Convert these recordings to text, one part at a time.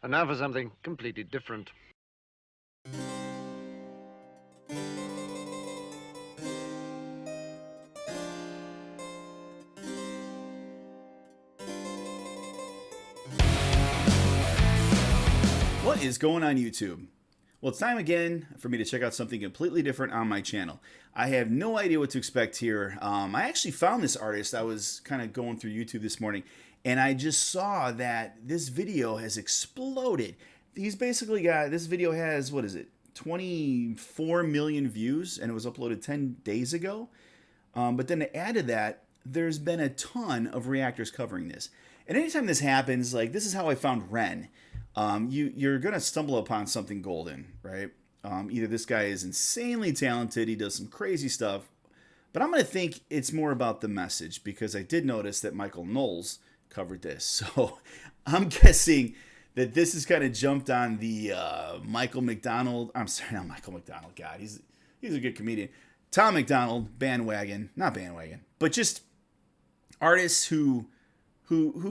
And now for something completely different. What is going on YouTube? Well, it's time again for me to check out something completely different on my channel. I have no idea what to expect here. I actually found this artist. I was kind of going through YouTube this morning, and I just saw that this video has exploded. He's basically got, this video has, what is it, 24 million views, and it was uploaded 10 days ago. But then to add to that, there's been a ton of reactors covering this. And anytime this happens, like this is how I found Ren. You're going to stumble upon something golden, right? Either this guy is insanely talented, he does some crazy stuff, but I'm going to think it's more about the message because I did notice that Michael Knowles covered this. So I'm guessing that this has kind of jumped on the Michael McDonald. I'm sorry, not Michael McDonald. God, he's a good comedian. Tom McDonald bandwagon, not bandwagon, but just artists who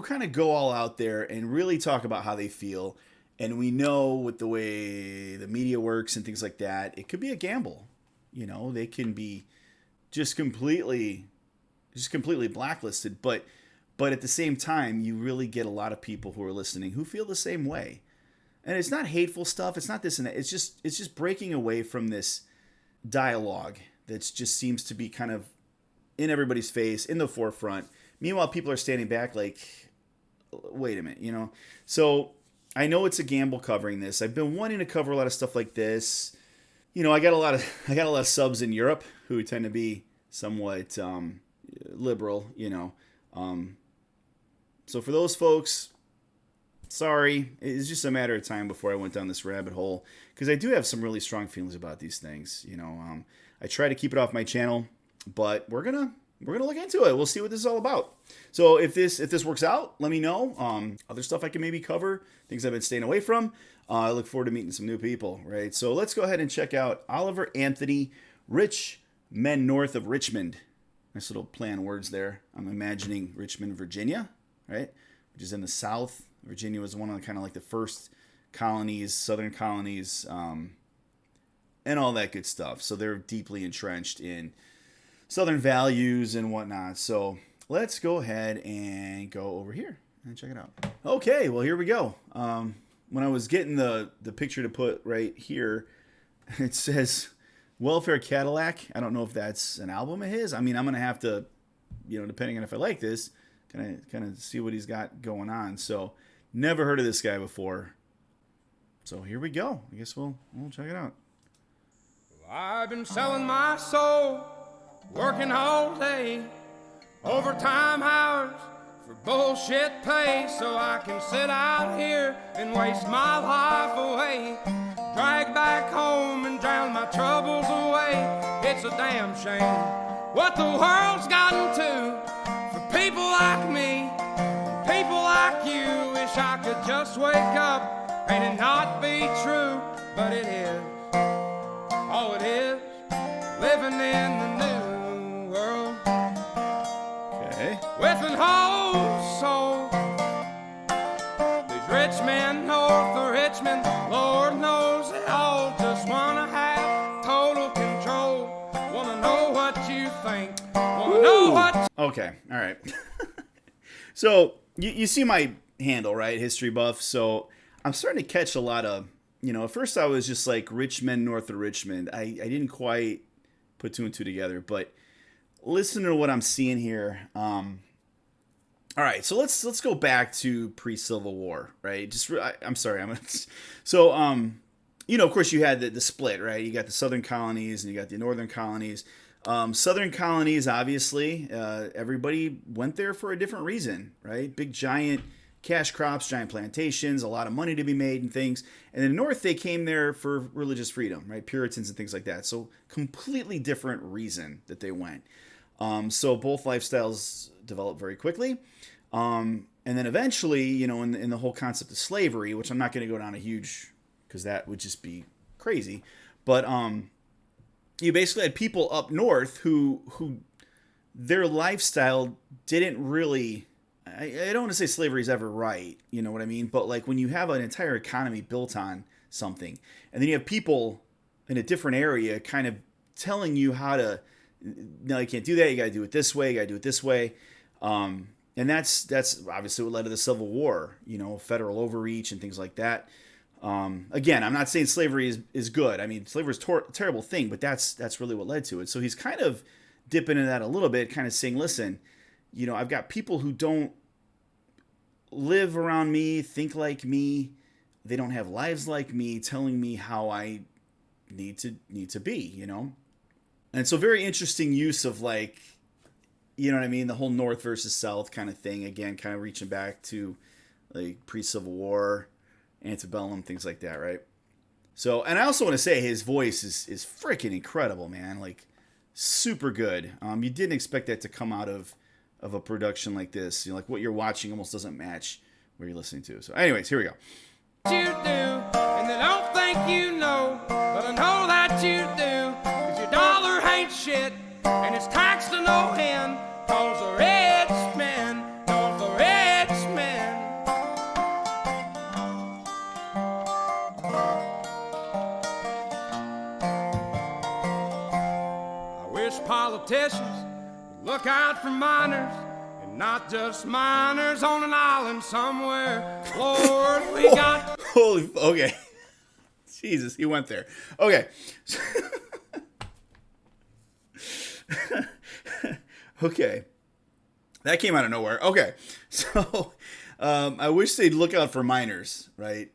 kind of go all out there and really talk about how they feel. And we know with the way the media works and things like that, it could be a gamble. You know, they can be just completely blacklisted. But at the same time, you really get a lot of people who are listening who feel the same way. And it's not hateful stuff. It's not this and that. It's just breaking away from this dialogue that just seems to be kind of in everybody's face, in the forefront. Meanwhile, people are standing back like, wait a minute, you know? So I know it's a gamble covering this. I've been wanting to cover a lot of stuff like this. You know, I got a lot of subs in Europe who tend to be somewhat liberal, you know. So for those folks, sorry, it's just a matter of time before I went down this rabbit hole because I do have some really strong feelings about these things. You know, I try to keep it off my channel, but we're gonna look into it. We'll see what this is all about. So if this works out, let me know. Other stuff I can maybe cover, things I've been staying away from. I look forward to meeting some new people, right? So let's go ahead and check out Oliver Anthony, Rich Men North of Richmond. Nice little play on words there. I'm imagining Richmond, Virginia, right? Which is in the South. Virginia was one of the kind of like the first colonies, southern colonies, and all that good stuff. So they're deeply entrenched in Southern values and whatnot. So let's go ahead and go over here and check it out. Okay, well, here we go. When I was getting the picture to put right here, it says Welfare Cadillac. I don't know if that's an album of his. I mean, I'm going to have to, you know, depending on if I like this, kind of see what he's got going on. So never heard of this guy before. So here we go. I guess we'll check it out. I've been selling my soul, working all day, overtime hours for bullshit pay, so I can sit out here and waste my life away, drag back home and drown my troubles away. It's a damn shame what the world's gotten to for people like me, people like you. Wish I could just wake up and it not be true, but it is. Oh, it is living in the new world. Okay. With an whole soul. These rich men north of Richmond, Lord knows they all just wanna have total control. Wanna know what you think. Wanna know what. Okay. All right. So you see my handle, right? History buff. So I'm starting to catch a lot of, you know, at first I was just like Richmond north of Richmond. I didn't quite put two and two together, but listen to what I'm seeing here. All right, so let's go back to pre-Civil War, right? I'm sorry, so you know, of course you had the split, right? You got the southern colonies and you got the northern colonies. Southern colonies, obviously, everybody went there for a different reason, right? Big giant cash crops, giant plantations, a lot of money to be made and things. And in the north, they came there for religious freedom, right? Puritans and things like that. So completely different reason that they went. So both lifestyles developed very quickly. And then eventually, you know, in the whole concept of slavery, which I'm not going to go down a huge, because that would just be crazy. But you basically had people up north who their lifestyle didn't really I don't want to say slavery is ever right, you know what I mean? But like when you have an entire economy built on something, and then you have people in a different area kind of telling you how to, no, you can't do that. You got to do it this way. You got to do it this way. And that's obviously what led to the Civil War, you know, federal overreach and things like that. Again, I'm not saying slavery is good. I mean, slavery is a terrible thing, but that's really what led to it. So he's kind of dipping into that a little bit, kind of saying, listen, you know, I've got people who don't live around me, think like me. They don't have lives like me, telling me how I need to be, you know? And so very interesting use of like, you know what I mean? The whole North versus South kind of thing. Again, kind of reaching back to like pre-Civil War, antebellum, things like that, right? So, and I also want to say his voice is freaking incredible, man. Like super good. You didn't expect that to come out of a production like this. You know, like what you're watching almost doesn't match what you're listening to. So anyways, here we go. You do, and they don't think you know, but I know that you do, 'cause your dollar ain't shit, and it's taxed to no end, 'cause the rich men, 'cause the rich men. I wish politicians would look out for miners, and not just miners on an island somewhere. Lord, we got... Holy, okay. Jesus, he went there. Okay. Okay. That came out of nowhere. Okay. So, I wish they'd look out for minors, right?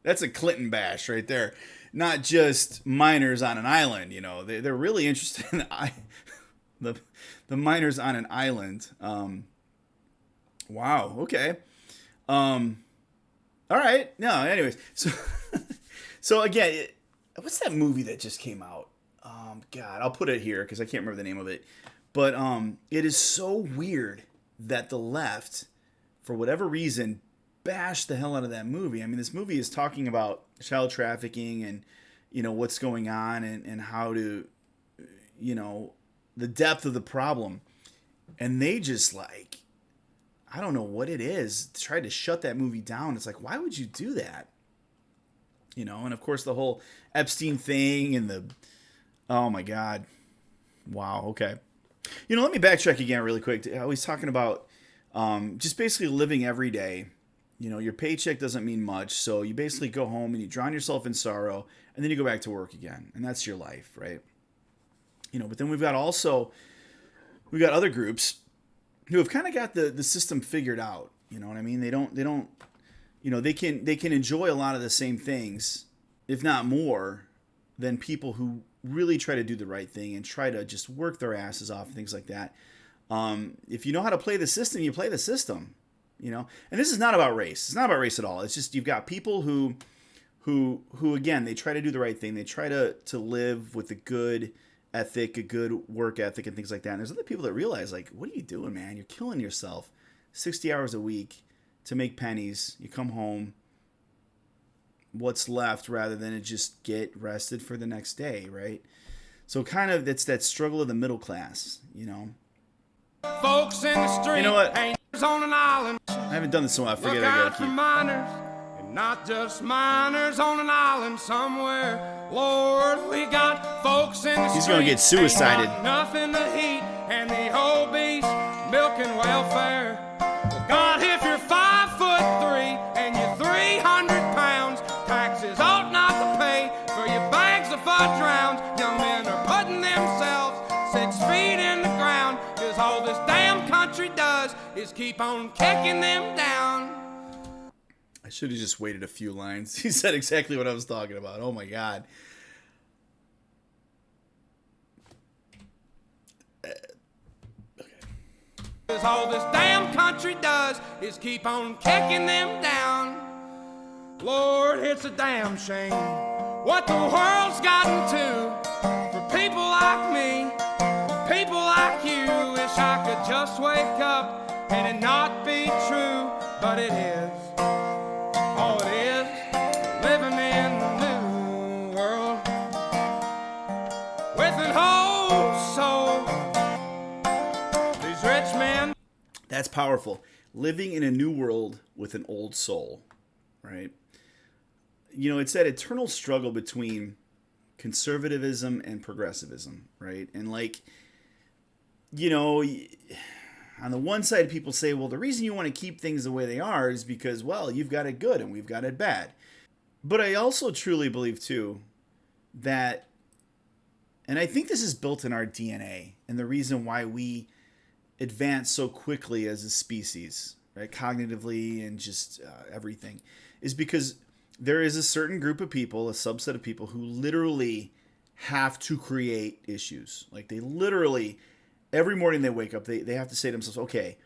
That's a Clinton bash right there. Not just minors on an island, you know. They're really interested in the miners on an island. Wow. Okay. All right. No, anyways. So again, what's that movie that just came out? God, I'll put it here because I can't remember the name of it. But it is so weird that the left, for whatever reason, bashed the hell out of that movie. I mean, this movie is talking about child trafficking and, you know, what's going on and how to, you know, the depth of the problem. And they just like, I don't know what it is, tried to shut that movie down. It's like, why would you do that? You know, and of course the whole Epstein thing and the, oh my God. Wow. Okay. You know, let me backtrack again really quick. I was talking about just basically living every day. You know, your paycheck doesn't mean much. So you basically go home and you drown yourself in sorrow and then you go back to work again. And that's your life, right? You know, but then we've got other groups who have kind of got the system figured out. You know what I mean? They don't, you know, they can enjoy a lot of the same things, if not more, than people who really try to do the right thing and try to just work their asses off and things like that. If you know how to play the system, you play the system, you know? And this is not about race. It's not about race at all. It's just, you've got people who again, they try to do the right thing. They try to live with a good ethic, a good work ethic and things like that. And there's other people that realize, like, what are you doing, man? You're killing yourself 60 hours a week to make pennies. You come home, what's left, rather than to just get rested for the next day, right? So kind of it's that struggle of the middle class, you know? Folks in the street, you know what? on an island. I haven't done this so I forget. Look I out gotta for keep. miners, and not just miners on an island somewhere. Lord, we got folks in the street. He's gonna get suicided. Ain't got nothing to eat, and the obese milking welfare. Well, God, if you're 5'3" and you're 300 pounds, taxes ought not to pay for your bags of fudge rounds. Young men are putting themselves 6 feet in the ground, 'cause all this damn country does is keep on kicking them down. I should have just waited a few lines. He said exactly what I was talking about. Oh my God. Cause all this damn country does is keep on kicking them down. Lord, it's a damn shame what the world's gotten to for people like me, people like you. Wish I could just wake up and it not be true, but it is. Oh, it is living in the new world with an whole soul. These rich men. That's powerful. Living in a new world with an old soul, right? It's that eternal struggle between conservatism and progressivism, right? And on the one side, people say, well, the reason you want to keep things the way they are is because, well, you've got it good and we've got it bad. But I also truly believe, too, that, and I think this is built in our DNA, and the reason why we advance so quickly as a species, right, cognitively and just everything, is because there is a certain group of people, a subset of people, who literally have to create issues. Like, they literally, every morning they wake up, they have to say to themselves, okay,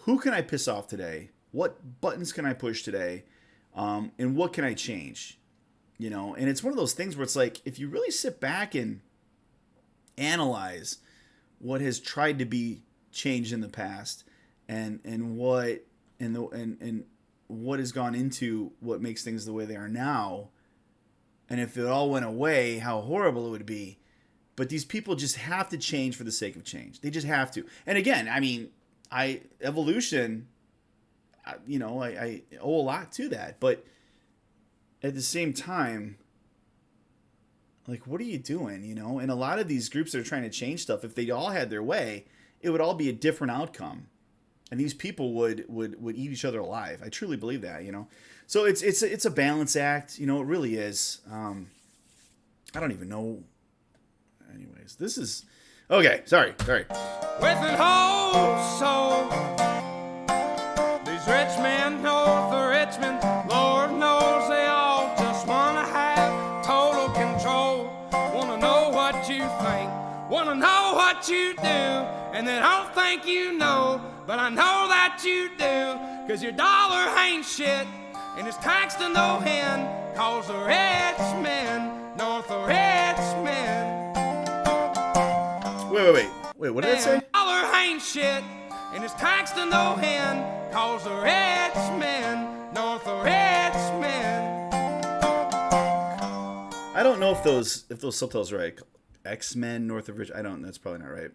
who can I piss off today? What buttons can I push today? And what can I change? And it's one of those things where it's like, if you really sit back and analyze what has tried to be changed in the past and what has gone into what makes things the way they are now, and if it all went away, how horrible it would be. But these people just have to change for the sake of change. They just have to. And again, I mean, evolution, I owe a lot to that. But at the same time, like, what are you doing, And a lot of these groups that are trying to change stuff, if they all had their way, it would all be a different outcome. And these people would eat each other alive. I truly believe that, So it's a balance act, it really is. I don't even know. Anyways, this is okay. Sorry. With an whole soul, these rich men north of Richmond, Lord knows they all just wanna have total control. Wanna know what you think, wanna know what you do, and they don't think you know, but I know that you do, 'cause your dollar ain't shit, and it's taxed to no end, 'cause the rich men north of Richmond. Wait, what did I say? Dollar ain't shit, and it's taxed to no end, 'cause the rich men north of Richmond. I don't know if those subtitles are right. X-Men north of Richmond. I don't. That's probably not right.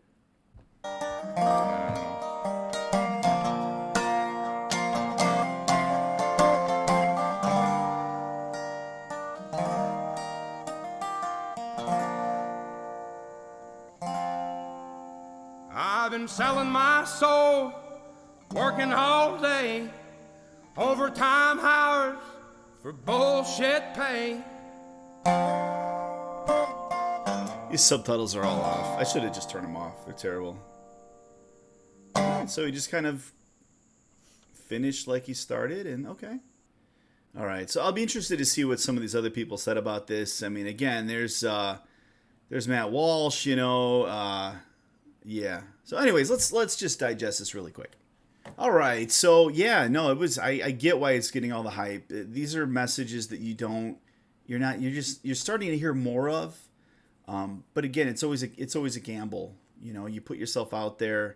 I've been selling my soul, working all day, overtime hours for bullshit pay. These subtitles are all off. I should have just turned them off. They're terrible. So he just kind of finished like he started, and okay. All right, so I'll be interested to see what some of these other people said about this. I mean, again, there's Matt Walsh, yeah. So anyways, let's just digest this really quick. All right. So yeah, no, it was, I get why it's getting all the hype. These are messages that you're starting to hear more of. But again, it's always a gamble, you put yourself out there.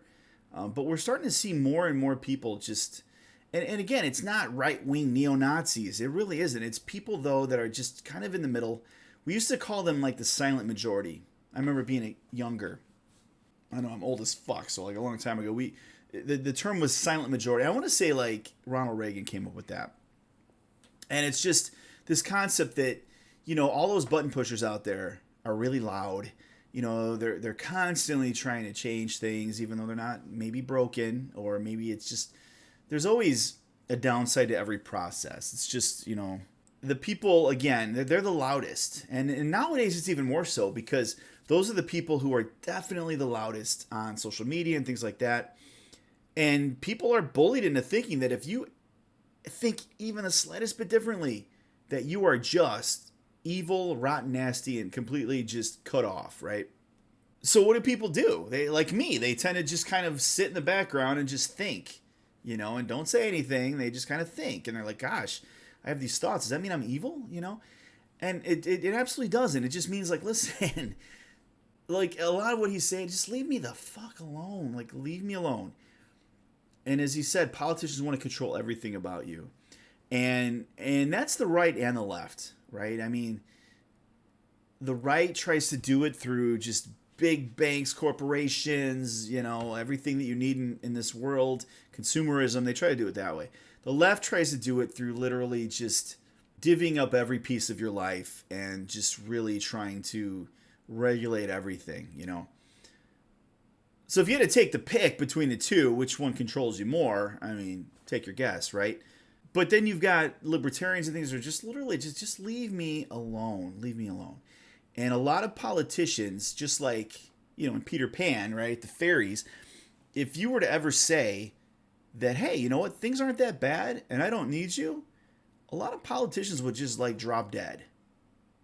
But we're starting to see more and more people just, and again, it's not right-wing neo-Nazis. It really isn't. It's people though that are just kind of in the middle. We used to call them like the silent majority. I remember being younger. I know I'm old as fuck, so like a long time ago, the term was silent majority. I want to say like Ronald Reagan came up with that. And it's just this concept that, all those button pushers out there are really loud. They're constantly trying to change things, even though they're not maybe broken, or maybe it's just, there's always a downside to every process. It's just, the people, again, they're the loudest. And nowadays it's even more so, because those are the people who are definitely the loudest on social media and things like that. And people are bullied into thinking that if you think even the slightest bit differently, that you are just evil, rotten, nasty, and completely just cut off, right? So what do people do? They, like me, they tend to just kind of sit in the background and just think, and don't say anything. They just kind of think. And they're like, gosh, I have these thoughts. Does that mean I'm evil? And it absolutely doesn't. It just means, like, listen, like, a lot of what he's saying, just leave me the fuck alone. Like, leave me alone. And as he said, politicians want to control everything about you. And that's the right and the left, right? I mean, the right tries to do it through just big banks, corporations, everything that you need in this world, consumerism, they try to do it that way. The left tries to do it through literally just divvying up every piece of your life and just really trying to regulate everything, So if you had to take the pick between the two, which one controls you more? I mean, take your guess, right? But then you've got libertarians and things that are just literally just leave me alone. Leave me alone. And a lot of politicians, just like, in Peter Pan, right, the fairies, if you were to ever say that, hey, you know what, things aren't that bad and I don't need you, a lot of politicians would just like drop dead,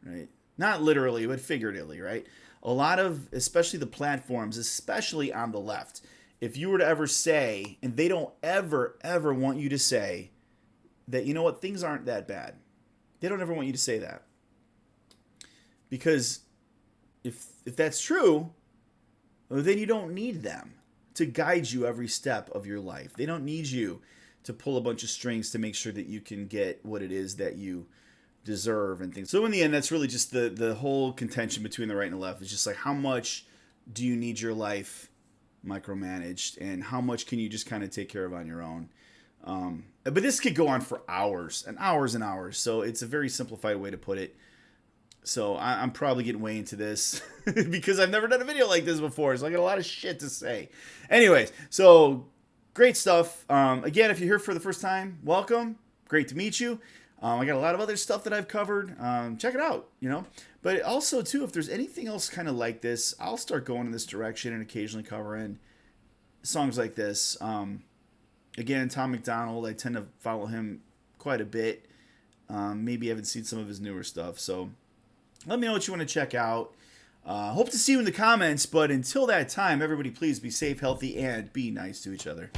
right? Not literally, but figuratively, right? A lot of, especially the platforms, especially on the left, if you were to ever say, and they don't ever want you to say that, you know what, things aren't that bad. They don't ever want you to say that. Because if that's true, then you don't need them to guide you every step of your life. They don't need you to pull a bunch of strings to make sure that you can get what it is that you deserve and things. So in the end, that's really just the whole contention between the right and the left. It's just like, how much do you need your life micromanaged, and how much can you just kind of take care of on your own? But this could go on for hours and hours and hours. So it's a very simplified way to put it. So I'm probably getting way into this because I've never done a video like this before. So I got a lot of shit to say. Anyways, so great stuff. Again, if you're here for the first time, welcome. Great to meet you. I got a lot of other stuff that I've covered. Check it out, But also, too, if there's anything else kind of like this, I'll start going in this direction and occasionally covering songs like this. Again, Tom McDonald, I tend to follow him quite a bit. Maybe I haven't seen some of his newer stuff. So let me know what you want to check out. Hope to see you in the comments. But until that time, everybody please be safe, healthy, and be nice to each other.